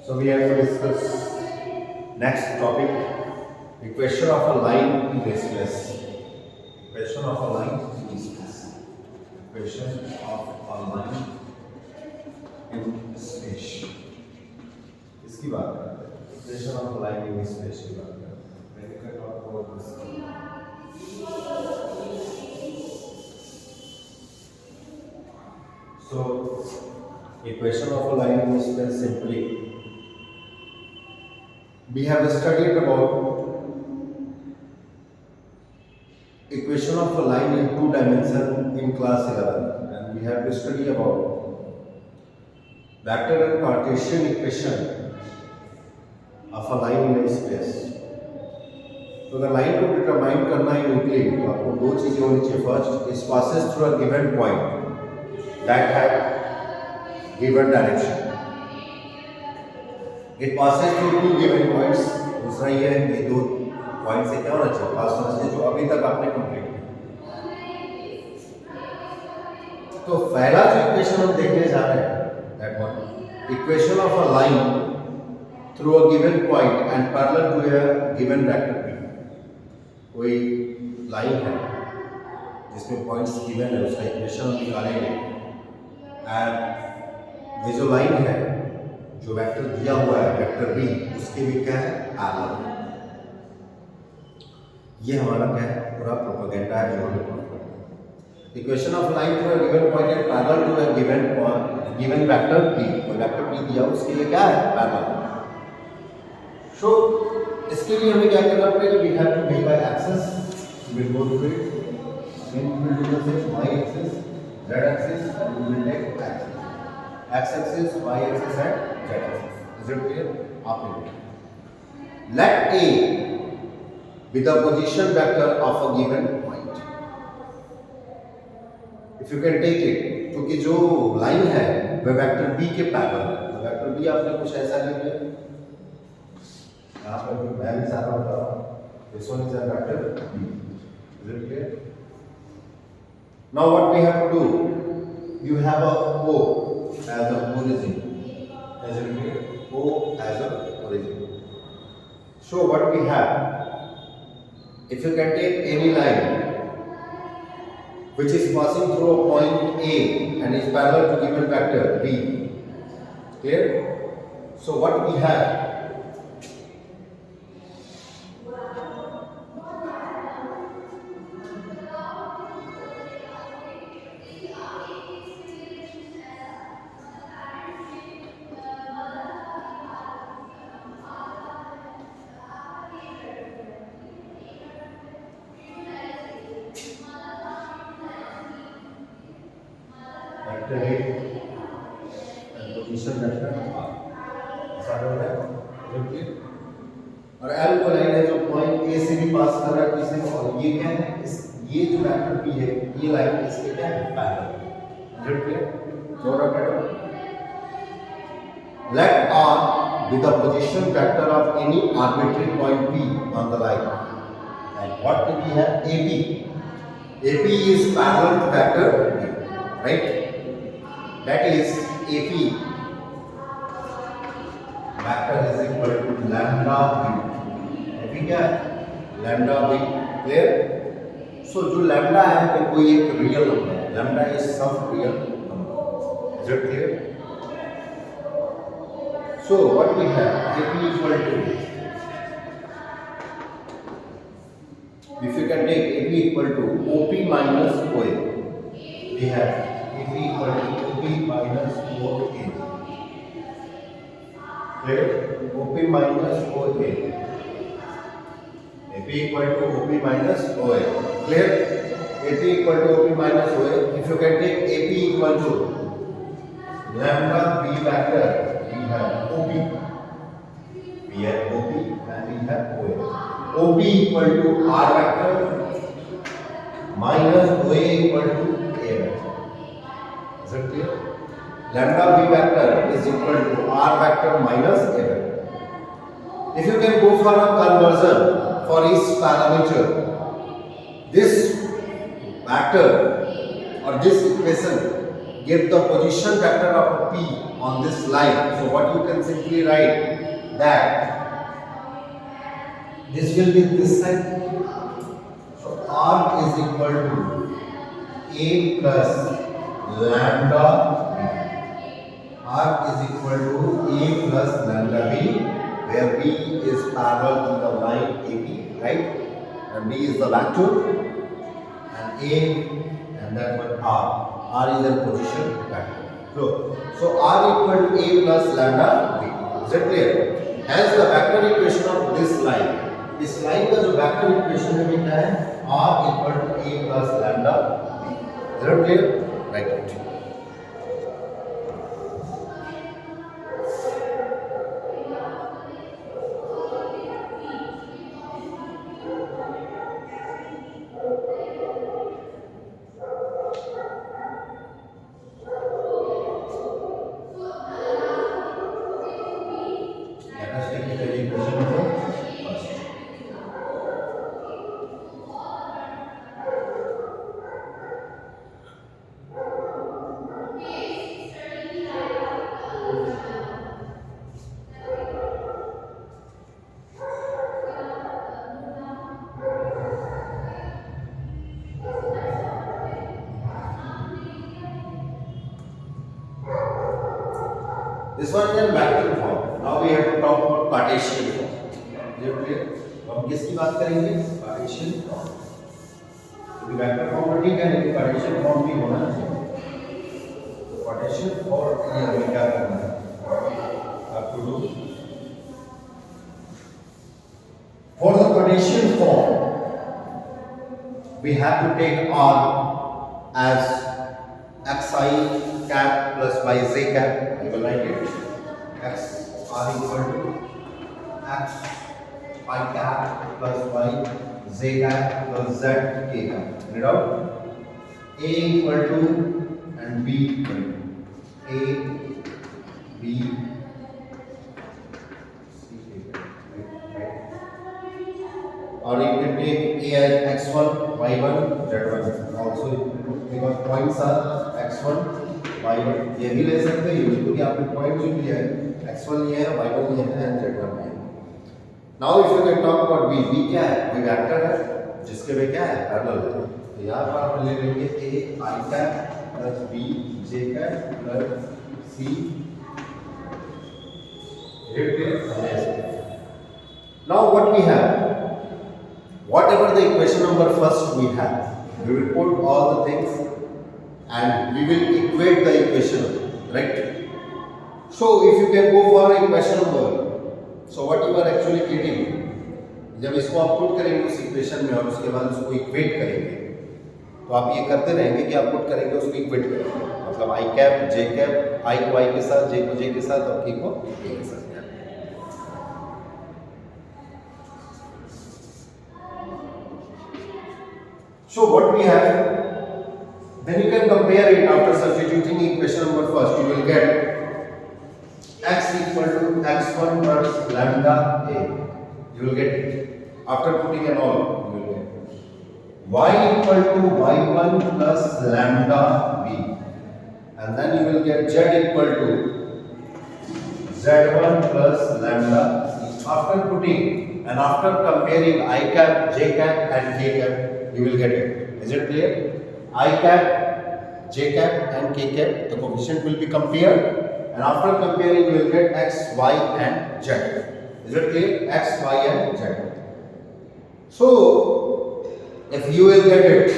So we have to discuss next topic, equation of a line in this place. Equation of a line in this place. Equation of a line in space. इसकी बात करते हैं. Equation of a line in space की बात करते हैं. When you can talk about this. So equation of a line in space simply. We have studied about equation of a line in 2 dimension in class 11, and we have to study about vector and Cartesian equation of a line in a space. तो अगर line को determine करना है यूनिटली तो आपको दो चीजें होनी चाहिए. First, it passes through a given point that have given direction. It passes through two given points. दूसरा ये है ये दो पॉइंट से क्या होना चाहिए, पास होना चाहिए, जो अभी तक आपने कंप्लीट किया. तो पहला जो इक्वेशन हम देखने जा रहे हैं that one, equation of a line through a given point and parallel to a given vector p. कोई लाइन है जिसमें पॉइंट्स गिवन है, उसका इक्वेशन हम निकालेंगे. एंड ये जो लाइन है, जो वेक्टर दिया हुआ है वेक्टर b, उसके भी क्या है, पैरेलल. ये हमारा क्या है, पूरा प्रोपेगेंडा है जो हमें पढ़ना है. Equation of line through a given point and parallel to a given point given vector p. कोई वेक्टर p दिया, उसके लिए क्या है, पैरेलल. सो इसके लिए हमें क्या करना पड़ेगा, we have to make a axis. We will go through it. Then we will do the same y axis, z axis, and we will take x axis, y axis and z axis. Is it clear? आप लोग let a be the position vector of a given point. If you can take it, क्योंकि जो line है वह vector b के parallel है. तो vector b आपने कुछ ऐसा ले लिया, यहाँ पर भी मैं भी सारा बता रहा हूँ. This one is a vector b. Is it clear? Now what we have to do? You have a O as a origin. Is it clear? O as a origin. So what we have? If you can take any line which is passing through a point A and is parallel to given vector B, clear? So what we have? Vector A and position vector R. ऐसा हो रहा है. और L को line है जो point A से भी पास कर रहा है किसी को, और ये क्या है, इस ये जो वेक्टर P है, ये लाइन इसके क्या है, parallel. Is clear? No doubt at all. Let R be the position vector of any arbitrary point P on the line. And what do we have? AP. AP is parallel to vector P, right? That is AP vector is equal to lambda b. AP क्या है? Lambda b. Clear? So जो lambda है वो कोई एक real number है. Lambda is some real number. Is it clear? So what we have? AP equal to, if you can take AP equal to OP minus OA, we have AP equal to OP minus OA. Clear? OP minus OA. AP equal to OP minus OA. Clear? AP equal to OP minus OA. If you can take AP equal to lambda b vector, we have OP. We have OP and we have OA. OP equal to R vector minus OA equal to A vector. Is it clear? Lambda b vector is equal to R vector minus A vector. If you can go for a conversion for each parameter, this vector or this equation give the position vector of a P on this line. So what you can simply write that this will be this side. So R is equal to A plus lambda B. R is equal to A plus lambda B, where B is parallel to the line AB, right? And B is the vector, and A and that one R. R is the position vector. So R equal to A plus lambda B. Is it clear? Hence the vector equation of this line. इस line का जो vector equation है क्या है? R equal to A plus lambda B. Is it clear? Write it. This one is in vector form. Now we have to talk about Cartesian form. Is it clear? हम किसकी बात करेंगे? Cartesian form. क्योंकि vector form तो ठीक है, लेकिन Cartesian form भी होना चाहिए. तो Cartesian form ये हमें क्या करना है? आपको do for the Cartesian form, we have to take R as xi cap plus yz cap. You will write it x r equal to x I cap plus y z cap plus z k cap. Read out. A equal to and b equal to a b c or you can take a as x1 y1 z1 also because points are x1 y1 ये भी ले सकते हैं क्योंकि आपने point जो लिया है x1 ये है y1 ये है and z1 है. Now if you can talk about b क्या है? कोई वेक्टर है जिसके वे क्या है? पैरेलल है. तो यहाँ पर आप ले लेंगे a I cap plus b j cap plus c now what we have, whatever the equation number first we have, we will put all the things and we will equate the equation, right? So if you can go for equation number, so what you are actually getting, जब इसको आप put करेंगे उस equation में और उसके बाद उसको इक्वेट करेंगे, तो आप ये करते रहेंगे कि आप पुट करेंगे उसको इक्वेट करेंगे. मतलब आई कैप जे कैप, आई को आई के साथ, जे को जे के साथ और के को के के साथ. So what we have, then you can compare it after substituting equation number first. You will get x equal to x1 plus lambda a. You will get it. After putting an all, you will get y equal to y1 plus lambda b. And then you will get z equal to z1 plus lambda c. After putting and after comparing I cap, j cap and k cap, you will get it. Is it clear? I cap, j cap and k cap, the coefficient will be compared, and after comparing you will get x, y and z. Is it clear? X, y and z. So if you will get it,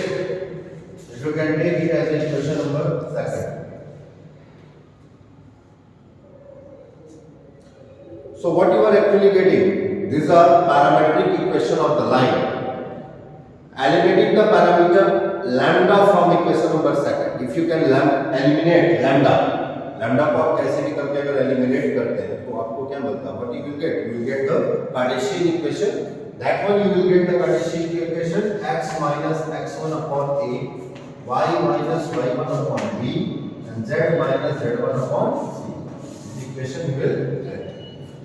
if you can take it as equation number second. So what you are actually getting, these are parametric equation of the line. Eliminating the parameter lambda from equation number second. If you can eliminate lambda को आप कैसे निकल के अगर eliminate करते हैं तो आपको क्या मिलता है? What you will get? You will get the Cartesian equation. That one you will get the Cartesian equation x minus x1 upon a, y minus y1 upon b, and z minus z1 upon c. This equation you will get.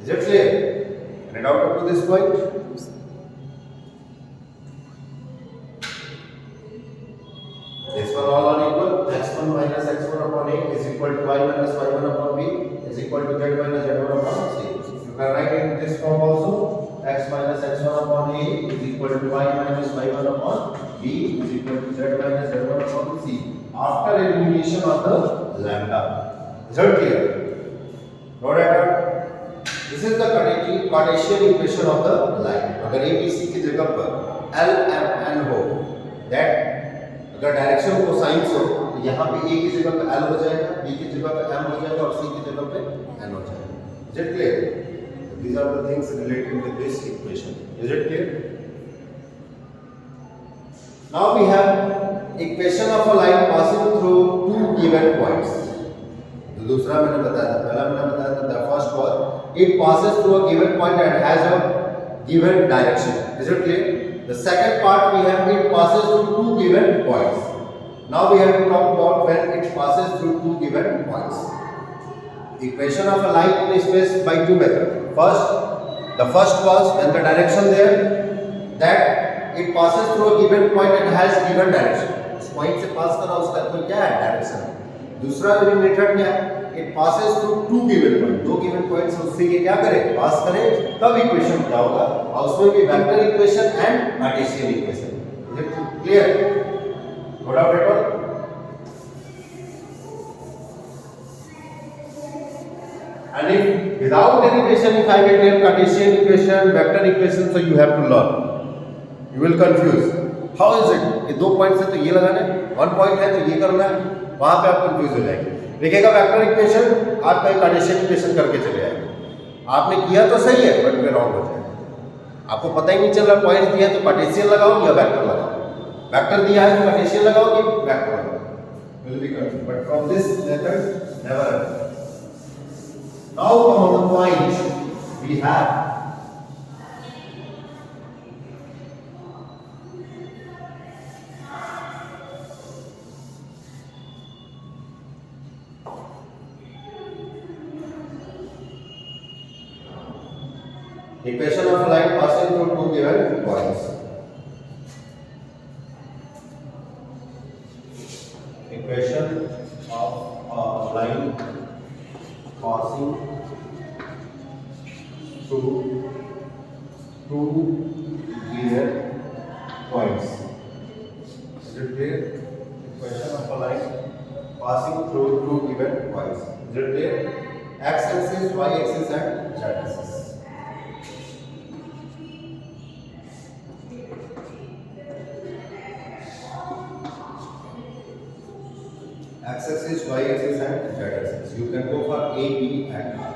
Is it clear? Read out up to this point. This one all are equal, x1 minus x1 upon a, is equal to y minus y1 upon b is equal to z minus z1 upon c. You can write in this form also. X minus x1 upon a is equal to y minus y1 upon b is equal to z minus z1 upon c. After elimination of the lambda. Is that clear? Note that this is the Cartesian equation of the line. अगर a b c की जगह पर l m n हो, that अगर direction cosines हो तो यहाँ पे a की जगह पे l हो जाएगा, b की जगह पे m हो जाएगा और c की जगह पे n हो जाएगा. Is it clear? These are the things related with this equation. Is it clear? Now we have equation of a line passing through two given points. तो दूसरा मैंने बताया था, पहला मैंने बताया था the first was it passes through a given point and has a given direction. Is it clear? The second part we have it passes through two given points. Now we have to talk about when it passes through two given points. Equation of a line in space by two methods. The first was when the direction there that it passes through a given point and has given direction. इस point से pass कर रहा उसका कोई क्या है direction. दूसरा method क्या है? It passes through two given points. दो given points उससे ये क्या करे? Pass करे तब equation क्या होगा? और उसमें भी vector equation and Cartesian equation. Is it clear? What about it? And if without derivation, if I get a Cartesian equation, vector equation, so you have to learn. You will confuse. How is it? ये दो points है तो ये लगाना है, one point है तो ये करना है, वहां पे आप कंफ्यूज हो जाएंगे. देखिएगा वेक्टर इक्वेशन आप कहीं कार्टेशियन इक्वेशन करके चले आएंगे. आपने किया तो सही है बट वे रॉन्ग हो जाएगा. आपको पता ही नहीं चल रहा पॉइंट दिया है तो कार्टेशियन लगाओ या वेक्टर लगाओ. वेक्टर दिया है तो कार्टेशियन लगाओ कि वेक्टर लगाओ. Will be confused. But from this method never. Now come on the point we have equation of a line passing through two given points. Equation of a line passing through two given points. Is it clear? Equation of a line passing through two given points. Is it clear? X axis, y axis, and z axis. X axis, y axis, and z axis. You can go for A, B, and R.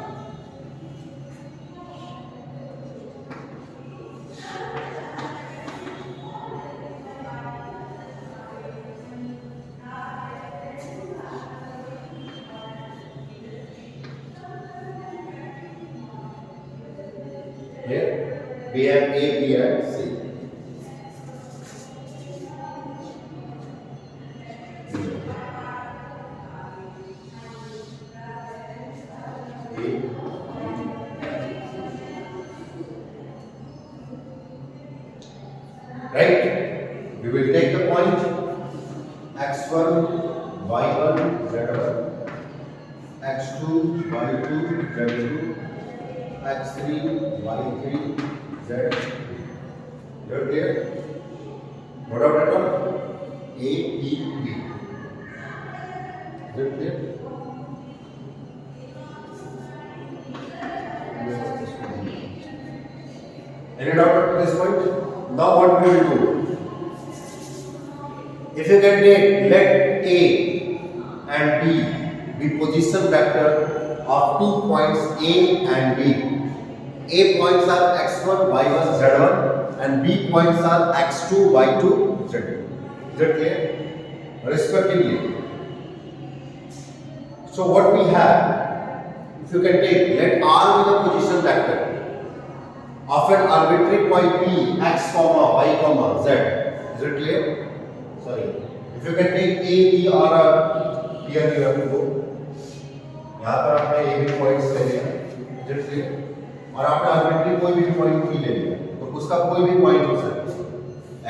Here we have A, B, and C. Right? We will take the point x1, y1, z1, x2, y2, z2, x3, y3, z3. You're clear? What about that one? A, B, B. Is it clear? Any doubt up to this point? Now what we will do? If you can take let A and B be position vector of two points A and B. A points are x1, y1, z1 and B points are x2, y2, z2. Is that clear? Respectively. So what we have, if you can take let R be the position vector of an arbitrary point P, x comma y comma z. Is it clear? Sorry. If you can take A, B or R, here you have to go. यहाँ पर आपने A, B points ले लिया. Is it clear? और आपने arbitrary कोई भी point P ले लिया. तो उसका कोई भी point हो सकता है.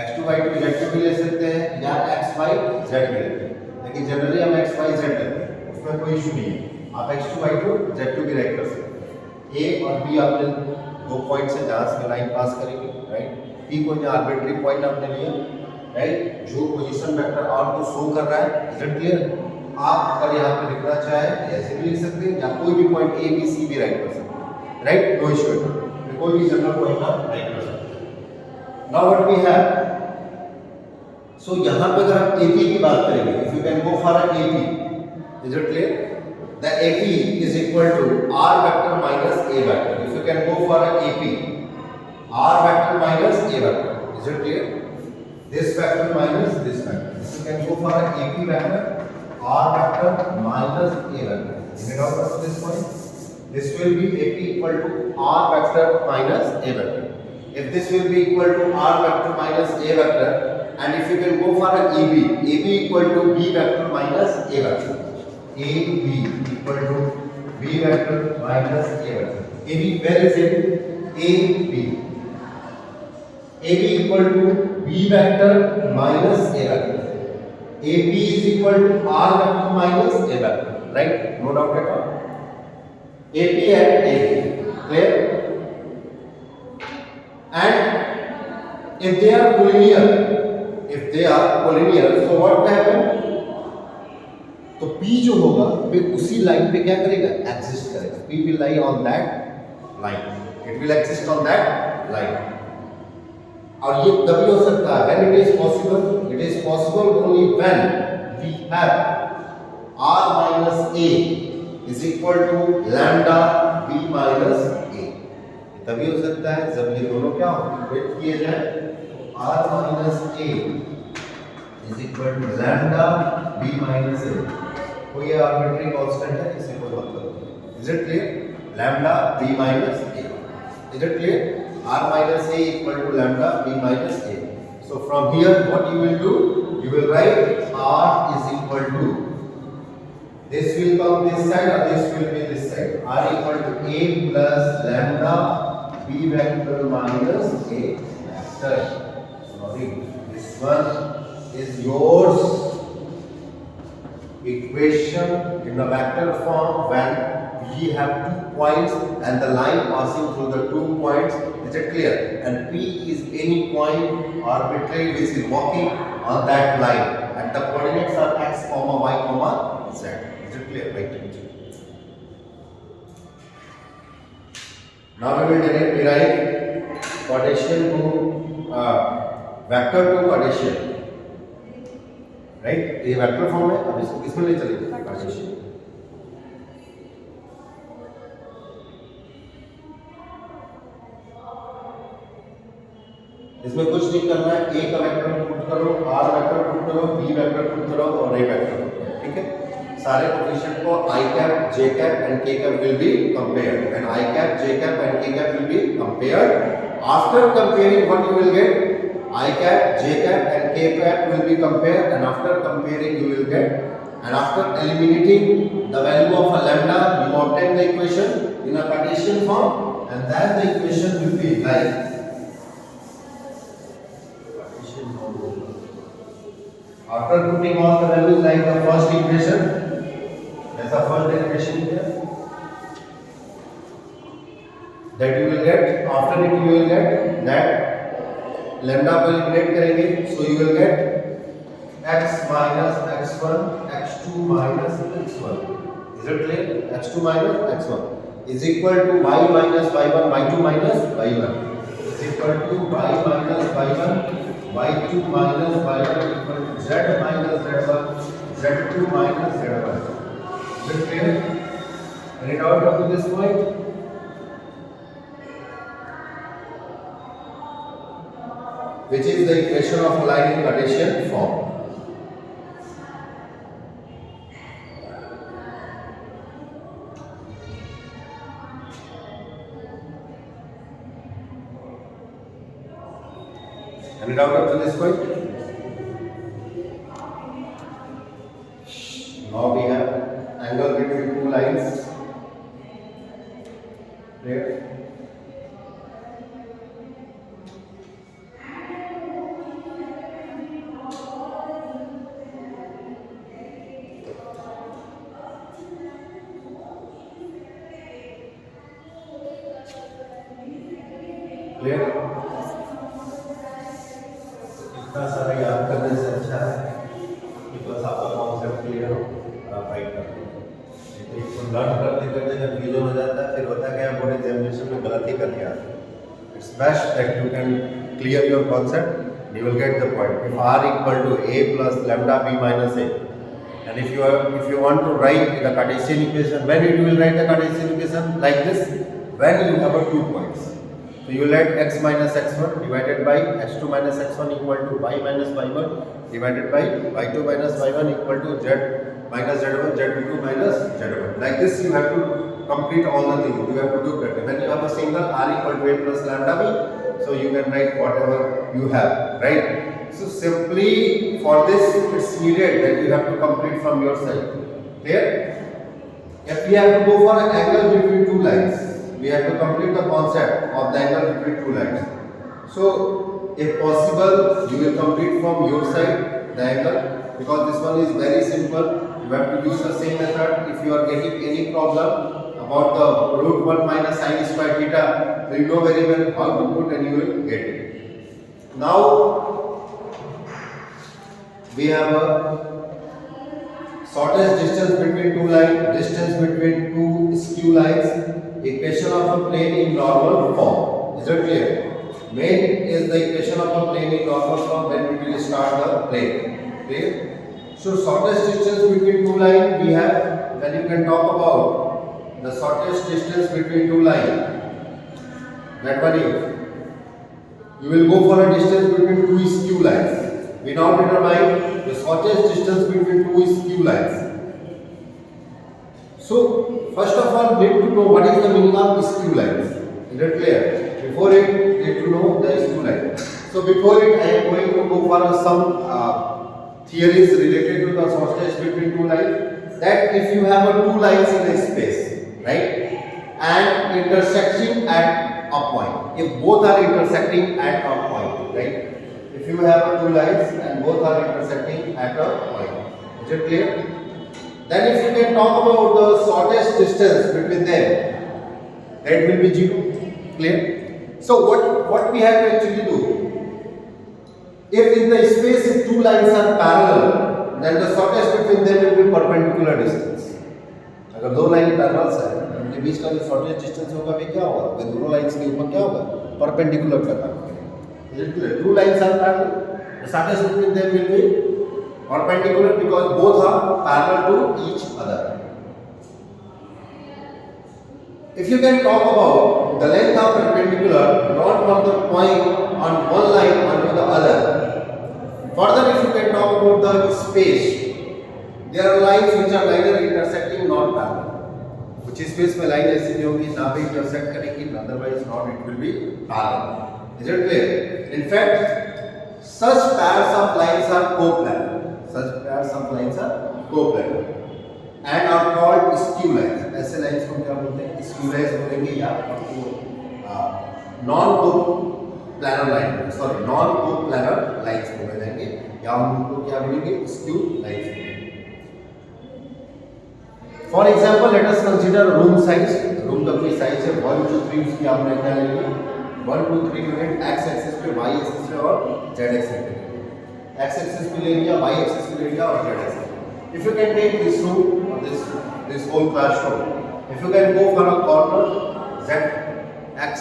x2, y2, z2 भी ले सकते हैं या x, y, z भी लेते हैं. लेकिन जनरली हम x, y, z लेते हैं. उसमें कोई कोई इशू नहीं है, आप x2 y2 z2 भी राइट कर सकते हैं। a और b आपने दो पॉइंट से जहां से लाइन पास करेंगे, राइट। p को जो आर्बिट्री पॉइंट आपने लिया, राइट, जो पोजीशन वेक्टर r को शो कर रहा है, इज इट क्लियर। आप अगर यहाँ पे लिखना चाहें ऐसे भी लिख सकते हैं, या कोई भी पॉइंट a b c भी राइट कर सकते हैं, राइट, नो इशू है, कोई भी जनरल पॉइंट आप राइट कर सकते हैं। Now what we have, so यहाँ पे अगर आप AP की बात करेंगे, if you can go for a AP, is it clear, the AP is equal to R vector minus A vector. If you can go for a AP, R vector minus A vector, is it clear, this vector minus this vector. If you can go for a AP vector, R vector minus A vector. Is it out of this point? This will be AP equal to R vector minus A vector. If this will be equal to R vector minus A vector, and if you can go for an AB equal to B vector minus A vector. AB equal to B vector minus A vector. AB, where is it? AB. AB equal to B vector minus A vector. AB is equal to R vector minus A vector. Right? No doubt at all. AP and AB, clear? And if they are collinear, so what will happen? तो P जो होगा फिर उसी line पे क्या करेगा, exist करेगा। P will lie on that line, it will exist on that line। और ये तभी हो सकता है when it is possible only when we have R minus A is equal to lambda B minus A। तभी हो सकता है जब ये दोनों क्या वेट किए जाए, R minus A is equal to lambda B minus A। कोई आर्बिट्री कांस्टेंट है, इससे कोई मतलब नहीं। Is it clear, lambda B minus A, is it clear, R minus A equal to lambda B minus A। So from here what you will do, you will write R is equal to, this will come this side or this will be this side, R equal to A plus lambda B vector minus A vector। Sorry, this one is yours equation in the vector form when we have 2 points and the line passing through the 2 points, is it clear, and P is any point arbitrary which is walking on that line and the coordinates are x comma y comma z, is it clear, right? Now we will derive Cartesian to vector to Cartesian, right, ये vector form है। अब इसको किसमें ले चलेंगे, Cartesian. इसमें कुछ नहीं करना है, ए का वेक्टर पुट करो, आर वेक्टर पुट करो, बी वेक्टर पुट करो और ए वेक्टर पुट करो, ठीक है। सारे कोएफिशिएंट को I cap, J cap and K cap will be compared, and I cap, J cap and K cap will be compared. After comparing what you will get, I cap, J cap and K cap will be compared, and after comparing you will get, and after eliminating the value of a lambda you obtain the equation in a Cartesian form, and then the equation will be like Cartesian form। After putting all the values like the first equation, as a first equation here, that you will get, after it you will get that lambda को eliminate करेंगे, so you will gate x minus x1 x2 minus x1, is it clear, x2 minus x1 is equal to y minus y1 y2 minus y1 is equal to y minus y1 y2 minus y1 equal to z minus z1 z2 minus z1, is it clear, any doubt up to this point? Which is the equation of a line in Cartesian form। Any doubt up to this point? Now we have angle between two lines, clear? Clear? इतना सारा याद करने से अच्छा है कि बस आपका कॉन्सेप्ट क्लियर हो और आप राइट कर लो। तो इसको लर्न करते करते कंफ्यूजन हो जाता है, फिर होता है कि आप बोर्ड एग्जामिनेशन में गलती करके आते हैं। It's best that you can clear your concept, you will get the point. If r equal to a plus lambda b minus a, and if you want to write the Cartesian equation, when you will write the Cartesian equation like this, when you have a 2 points. So you will write x minus x1 divided by x2 minus x1 equal to y minus y1 divided by y2 minus y1 equal to z minus z1 z2 minus z1. Like this you have to complete all the things. You have to do better. When you have a single r equal to a plus lambda b, so you can write whatever you have, right? So simply for this it's needed that you have to complete from your side. Clear? If we have to go for an angle between two lines, we have to complete the concept of the angle between two lines. So if possible you will complete from your side the angle, because this one is very simple. You have to use the same method. If you are getting any problem about the root 1 minus sine square theta, so you know very well how to put and you will get it. Now we have a shortest distance between two lines, distance between two skew lines, equation of a plane in normal form. Is it clear? Main is the equation of a plane in normal form when we will start the plane. Clear? So shortest distance between two lines we have, when you can talk about the shortest distance between two lines, that one is, you will go for a distance between two skew lines. We now determine the shortest distance between two skew lines. So first of all, need to know what is the meaning of skew lines. Is it clear? Before it, need to know the skew line. So before it, I am going to go for some theories related to the shortest between two lines. That if you have two lines in a space, right, and intersecting at a point, if both are intersecting at a point, right, if you have two lines and both are intersecting at a point, is it clear? Then if you can talk about the shortest distance between them, that will be 0. Clear? So what we have to actually do? If in the space if two lines are parallel, then the shortest between them will be perpendicular distance. अगर दो line parallel है, उनके बीच का जो shortest distance होगा वे क्या होगा? वे दोनों लाइंस के ऊपर क्या होगा? परपेंडिकुलर का काम करेगा। Two lines are parallel. The shortest between them will be perpendicular because both are parallel to each other. If you can talk about the length of perpendicular not from the point on one line onto the other. Further, if you can talk about the space, there are lines which are neither intersecting nor parallel. कुछ space में line ऐसी नहीं होगी ना भी intersect करेगी, otherwise not it will be parallel. Is it clear? In fact, such pairs of lines are coplanar. Such pairs of lines are coplanar and are called skew lines. ऐसे lines को क्या बोलते हैं? स्क्यू लाइंस बोलेंगे या आपको non coplanar line, sorry non coplanar lines बोले जाएंगे या हम उनको क्या बोलेंगे? Skew lines. For example let us consider room size. Room का कोई साइज है 1 2 3, उसकी आपने क्या लेंगे? 1 2 3 यूनिट एक्स एक्सिस पे, वाई एक्सिस पे और जेड एक्सिस पे. एक्स एक्सिस पे ले लिया, वाई एक्सिस पे ले लिया और जेड एक्सिस पे. If you can take this room और this whole classroom, if you can go for a corner z x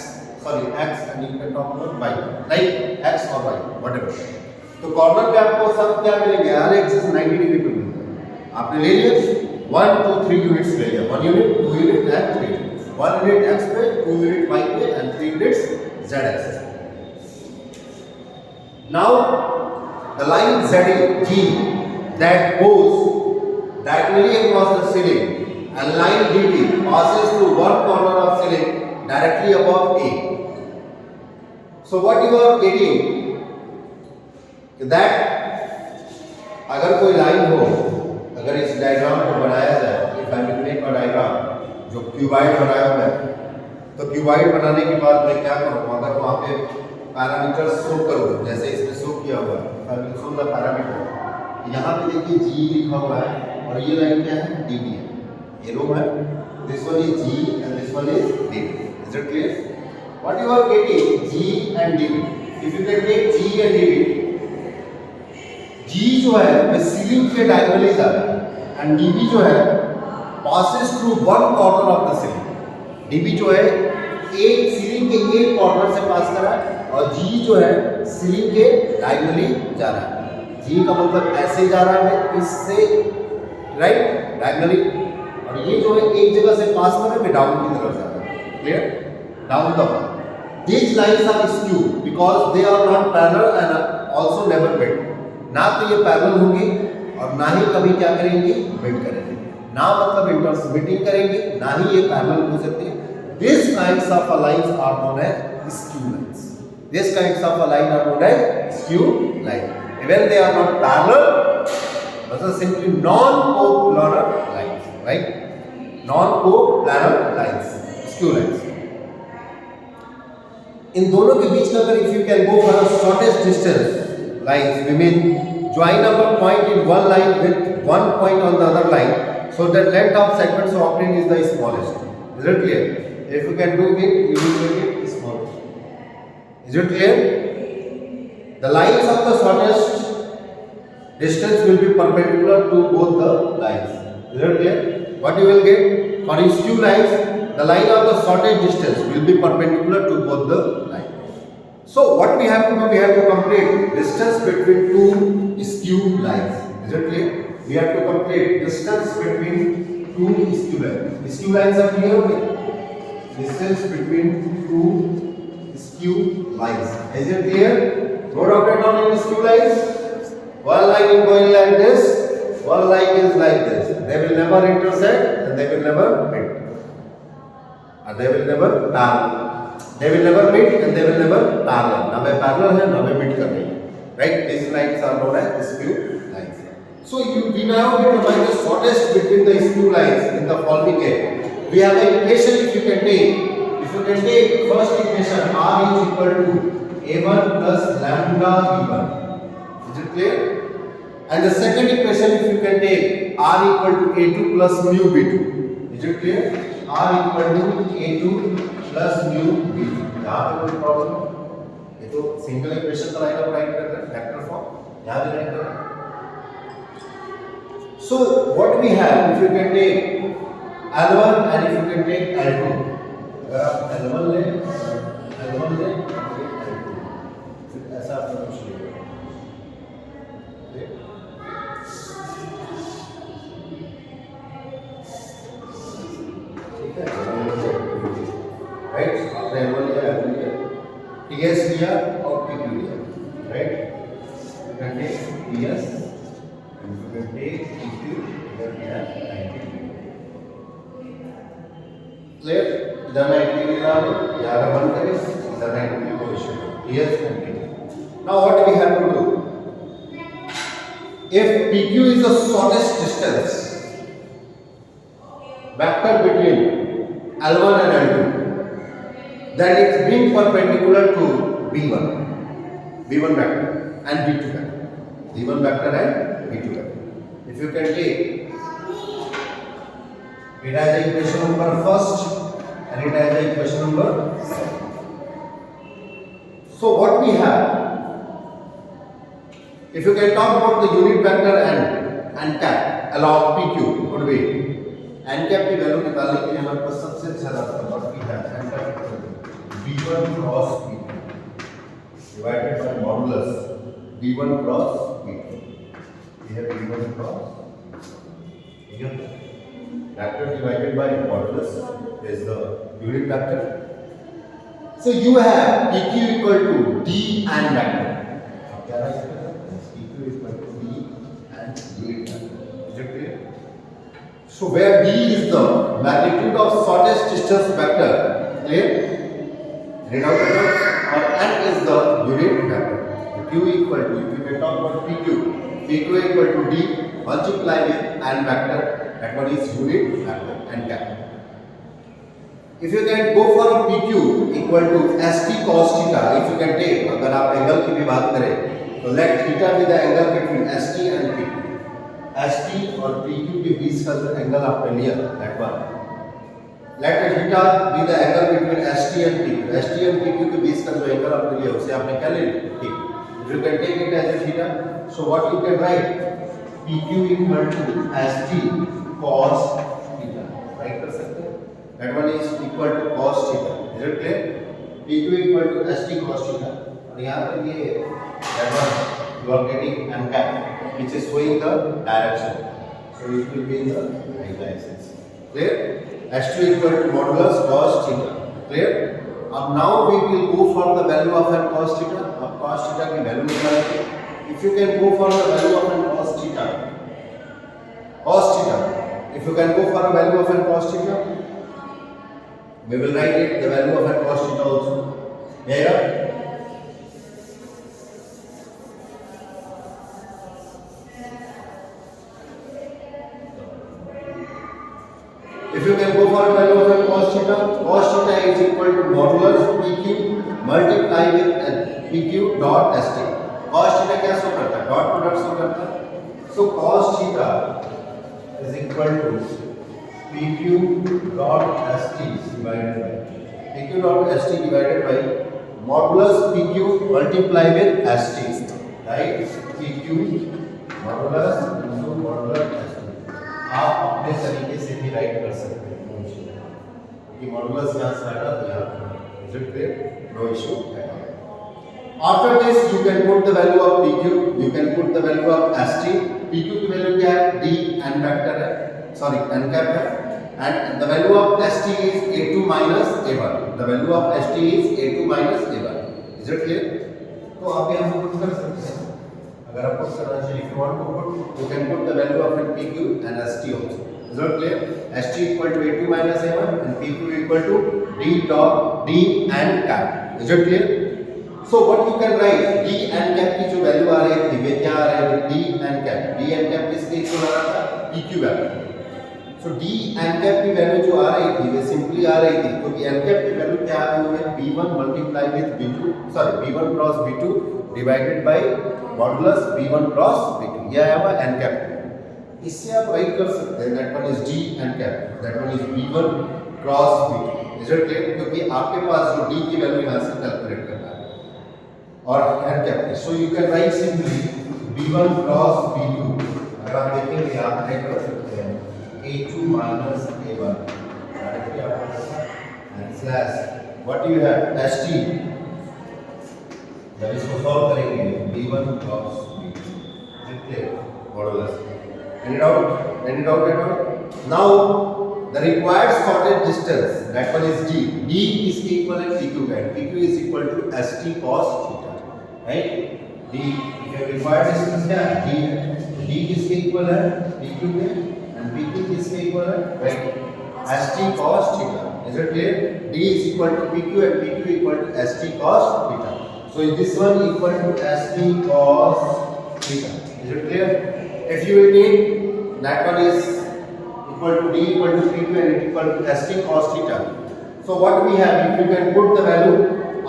and you can talk about y, like x or y whatever. तो corner पे आपको सब क्या मिलेंगे? हर axis 90 degree पे मिलता है. आपने ले लिया 1 2 3 यूनिट्स ले लिया, 1 unit 2 unit and 3 unit. 1 unit x पे, 2 यूनिट y पे and 3 units z axis. Now the line ZG that goes diagonally across the ceiling and line DB passes through one corner of ceiling directly above A. So what you are getting that अगर कोई line हो, अगर इस diagram को बनाया जाए, if I will make a diagram जो cuboid बनाया हुआ है, तो क्यूबाइड बनाने के बाद मैं क्या करूँ? अगर वहाँ पे पैरामीटर्स शो करूँ जैसे इसमें शो किया हुआ है, if I will show the parameter, यहाँ पे देखिए G लिखा हुआ है और ये लाइन क्या है? DB है. ये रो है, this one is G and this one is DB. Is it clear? what you are getting G and DB. If you can take G and DB, G जो है वो सीलिंग के डायगोनली जा रहा है एंड DB जो है passes through one corner of the ceiling. DB जो है एक सीलिंग के एक कॉर्नर से पास कर रहा है और G जो है सीलिंग के डायगोनली जा रहा है. G का मतलब ऐसे जा रहा है इससे राइट डायगोनली और ये जो है एक जगह से पास कर रहा है डाउन की तरफ जा रहा है. Clear? Down the one. These lines are skewed because they are not parallel and also never meet. ना तो ये पैरेलल होंगे और ना ही कभी क्या करेंगे मीट करेंगे. ना मतलब इंटरसेक्टिंग करेंगे ना ही ये पैरेलल हो सकते हैं. These kinds of lines are known as skew lines. These kinds of lines are known as skew lines. Even they are not parallel, but are simply non-coplanar lines, right? Non-coplanar lines, skew lines. इन दोनों के बीच का अगर if you can go for a shortest distance lines, we mean join up a point in one line with one point on the other line, so that length of segments obtained is the smallest. Is it clear? If you can do it, you will make it smallest. Is it clear? The lines of the shortest distance will be perpendicular to both the lines. Is it clear? What you will get for skew lines? The line of the shortest distance will be perpendicular to both the lines. So what we have to do? We have to complete distance between two skew lines. Is it clear? We have to complete distance between two skew lines. Skew lines are clear? Okay? Distance between two skew lines. Is it clear? Go down on skew lines. One line is going like this. One line is like this. They will never intersect and they will never meet. And they will never parallel. They will never meet and they will never parallel. ना वे parallel है ना वे meet कर रही है. Right? These lines are known as skew lines. So we now determine the shortest between the skew lines in the following way. We have an equation if you can take. If you can take first equation R is equal to A1 plus lambda B1. Is it clear? And the second equation if you can take R equal to A2 plus mu B2. Is it clear? R equal to A2 plus mu B2. यहाँ पे कोई problem? ये तो single equation का line up right कर रहे हैं vector form यहाँ भी राइट कर रहे हैं. So what we have if you can take L1 and if you can take L2. अगर आप L1 ले L2 फिर ऐसा आपका कुछ नहीं होगा. राइट आपने L1 लिया L2 लिया TS लिया और PQ लिया right. you can take TS and you can take PQ इधर लिया 90. क्लियर? इधर 90 लिया यहाँ का बंद करें इधर 90 को issue TS and PQ. Now what we have to do? If PQ is the shortest distance vector between L1 and L2, then it's being perpendicular to B1 vector and B2 vector. B1 vector and B2 vector. If you can take it as a equation number first and it as a equation number second. So what we have, if you can talk about the unit vector and cap along PQ would be n cap की value निकालने के लिए हमारे पास सबसे अच्छा रास्ता बाकी है n cap b1 cross b2 divided by modulus b1 cross b2. We have b1 cross vector divided by modulus is the unit vector. So you have PQ equal to d and vector. क्या right PQ equal to d and unit vector. Is it clear? So where d is the magnitude of shortest distance vector, clear? Read out the or n is the unit vector. Q equal to, if you can talk about PQ equal to d multiply with n vector, that one is unit vector n cap. If you can go for a PQ equal to st cos theta, if you can take, अगर आप angle की भी बात करें, तो let theta be the angle between st and PQ. ST और PQ के बीच का जो एंगल आपने लिया that one, let theta be the angle between ST ST and PQ, ST and PQ के बीच का जो एंगल आपने लिया उसे आपने क्या ले लिया, ठीक. If you can take it as a theta, so what you can write, PQ equal to ST cos theta, right कर सकते हैं. That one is equal to cos theta. Is it clear? PQ equal to ST cos theta. और यहाँ पर ये that one you are getting m cap which is showing the direction. So it will be in the right axis. Clear? S2 equal to modulus cos theta. Clear? अब now we will go for the value of n cos theta. अब cos theta की value निकालेंगे. If you can go for the value of n cos theta, if you can go for a value of n cos theta, we will write it the value of n cos theta also. Yeah. If you can go for a value of n cos theta is equal to modulus PQ multiply with PQ dot ST. Cos theta क्या show करता है? Dot product show करता है. So cos theta is equal to PQ dot ST divided by modulus PQ multiply with ST. Right? PQ modulus into modulus ST. आप अपने तरीके से भी राइट कर सकते हैं, नो इशू. क्योंकि मॉडुलस यहाँ से आएगा तो यहाँ पर is it clear, no issue. After this you can put the value of PQ, you can put the value of ST. PQ की वैल्यू क्या है? D n वेक्टर है, सॉरी n कैप है, and the value of ST is A2 minus A1. The value of ST is A2 minus A1. Is it clear? तो आप यहाँ पर put कर सकते हैं. अगर आपको करना चाहिए, if you want to put, you can put the value of PQ and ST also. Is that clear? ST equal to A2 minus A1 and PQ equal to D dot D and cap. Is that clear? So what you can write, D and cap की जो value आ रही थी वे क्या आ रहे हैं? D and cap. D and cap किसके equal आ रहा था? PQ value. So D and cap की वैल्यू जो आ रही थी वे सिंपली आ रही थी क्योंकि n cap की वैल्यू क्या आ रही है? B1 multiply with B2, sorry B1 cross B2 divided by modulus B1 cross B2. यह है हमारा n कैप. इससे आप राइट कर सकते हैं that one is D n cap, that one is B1 cross B2. Is it clear? क्योंकि आपके पास जो D की वैल्यू यहां से कैलकुलेट करना है और n कैप है. So you can write simply B1 cross B2. अगर आप देखेंगे आप राइट कर सकते हैं A2 minus A1 डायरेक्टली आप and slash what you have ST. जब इसको सॉल्व करेंगे B1 क्रॉस B2 जितने modulus. Any doubt at all? Now the required sorted distance, that one is D. D is equal to PQ and PQ is equal to ST cos theta. Right? D if required distance क्या है? D है. D किसके equal है? PQ के, and PQ किसके equal है? Right? ST cos theta. Is it clear? D is equal to PQ and PQ equal to ST cos theta. So this one equal to ST cos theta. Is it clear? If you will need, that one is equal to D equal to PQ and it equal to ST cos theta. So what we have, if you can put the value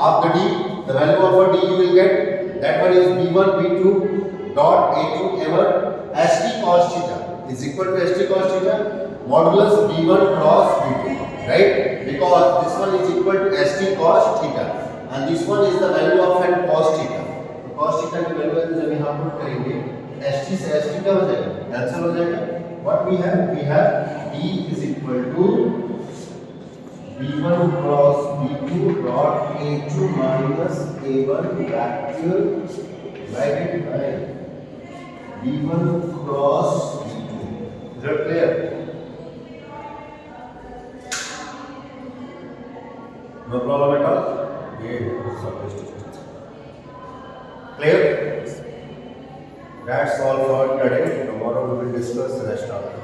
of the D, the value of a D you will get, that one is B1 B2 dot A2 A1 ST cos theta is equal to ST cos theta modulus B1 cross B2. Right? Because this one is equal to ST cos theta. And this one is the value of n cos theta. तो cos theta की value है जब यहाँ put करेंगे ST से ST क्या हो जाएगा? कैंसिल हो जाएगा. What we have D is equal to B1 cross B2 dot A2 minus A1 factor divided by B1 cross B2. Is that clear? No problem at all. Clear? That's all for today. Tomorrow we will discuss the rest of it.